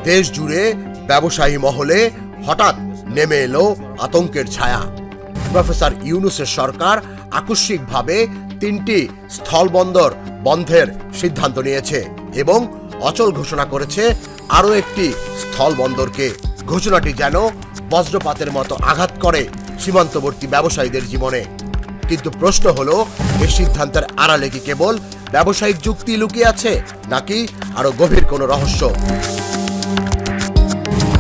দেশ জুড়ে ব্যবসায়ী মহলে হঠাৎ নেমে এলো আতঙ্কের ছায়া। প্রফেসর ইউনূসের সরকার আকস্মিকভাবে 3টি স্থলবন্দর বন্ধের সিদ্ধান্ত নিয়েছে এবং অচল ঘোষণা করেছে আরও একটি স্থলবন্দরকে। ঘোষণাটি যেন বজ্রপাতের মতো আঘাত করে সীমান্তবর্তী ব্যবসায়ীদের জীবনে। কিন্তু প্রশ্ন হলো, এই সিদ্ধান্তের আড়ালে কি কেবল ব্যবসায়িক যুক্তি লুকিয়ে আছে, নাকি আরো গভীর কোনো রহস্য?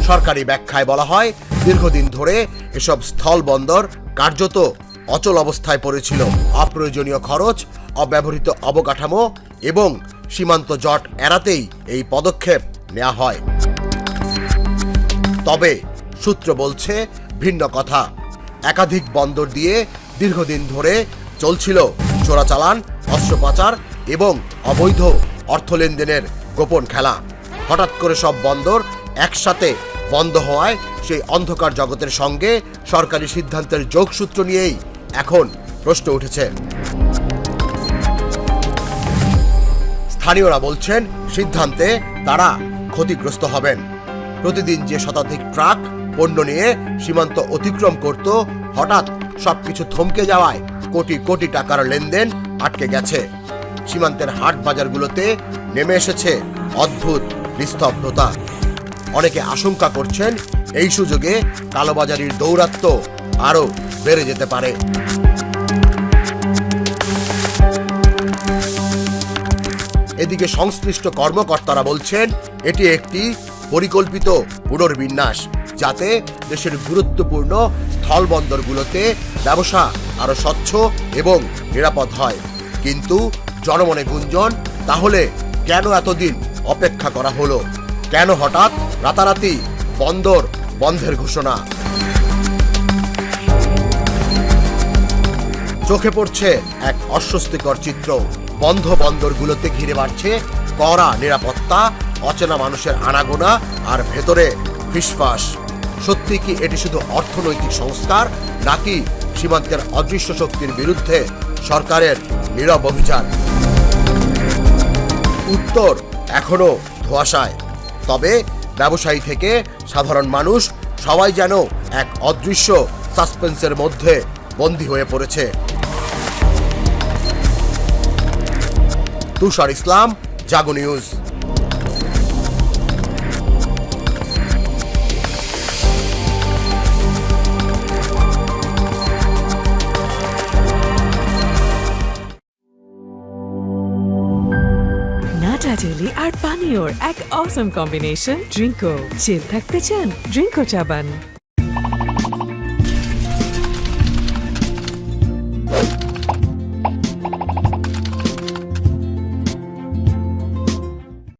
সরকারি ব্যাখ্যায় বলা হয়, দীর্ঘদিন ধরে এসব স্থলবন্দর কার্যত অচল অবস্থায় পড়েছিল। অপ্রয়োজনীয় খরচ, অব্যবহৃত অবকাঠামো এবং সীমান্ত জট এড়াতেই এই পদক্ষেপ নেওয়া হয়। তবে সূত্র বলছে ভিন্ন কথা। একাধিক বন্দর দিয়ে দীর্ঘদিন ধরে চলছিল চোরাচালান, অস্ত্র পাচার এবং অবৈধ অর্থ লেনদেনের গোপন খেলা। হঠাৎ করে সব বন্দর একসাথে বন্ধ হওয়ায় সেই অন্ধকার জগতের সঙ্গে সরকারি সিদ্ধান্তের যোগসূত্র নিয়েই এখন প্রশ্ন উঠেছে। স্থানীয়রা বলছেন, সিদ্ধান্তে তারা ক্ষতিগ্রস্ত হবেন। প্রতিদিন যে শতাধিক ট্রাক পণ্য নিয়ে সীমান্ত অতিক্রম করত, হঠাৎ সবকিছু থমকে যাওয়ায় কোটি কোটি টাকার লেনদেন আটকে গেছে। সীমান্তের হাট বাজারগুলোতে নেমে এসেছে অদ্ভুত নিস্তব্ধতা। অনেকে আশঙ্কা করছেন, এই সুযোগে কালোবাজারির দৌরাত্ম্য আরো বেড়ে যেতে পারে। এদিকে সংশ্লিষ্ট কর্মকর্তারা বলছেন, এটি একটি পরিকল্পিত পুনর্বিন্যাস, যাতে দেশের গুরুত্বপূর্ণ স্থলবন্দরগুলোতে ব্যবসা আরো স্বচ্ছ এবং নিরাপদ হয়। কিন্তু জনমনে গুঞ্জন, তাহলে কেন এতদিন অপেক্ষা করা হলো? কেন হঠাৎ রাতারাতি বন্দর বন্ধের ঘোষণা? চোখে পড়ছে এক অস্বস্তিকর চিত্র। বন্ধ বন্দরগুলোতে ঘিরে বাড়ছে কড়া নিরাপত্তা, অচেনা মানুষের আনাগোনা আর ভেতরে ফিসফাস। সত্যি কি এটি শুধু অর্থনৈতিক সংস্কার, নাকি সীমান্তের অদৃশ্য শক্তির বিরুদ্ধে সরকারের নীরব অভিযান? উত্তর এখনো ধোঁয়াশায়। তবে ব্যবসায়ী থেকে সাধারণ মানুষ সবাই যেন এক অদৃশ্য সাসপেন্সের মধ্যে বন্দী হয়ে পড়েছে। তুষার ইসলাম, জাগো নিউজ। নাটাজেলি আর পানীয়র এক অসম কম্বিনেশন ড্রিঙ্কো। চিল থাকতে চান, ড্রিঙ্কো চাবান।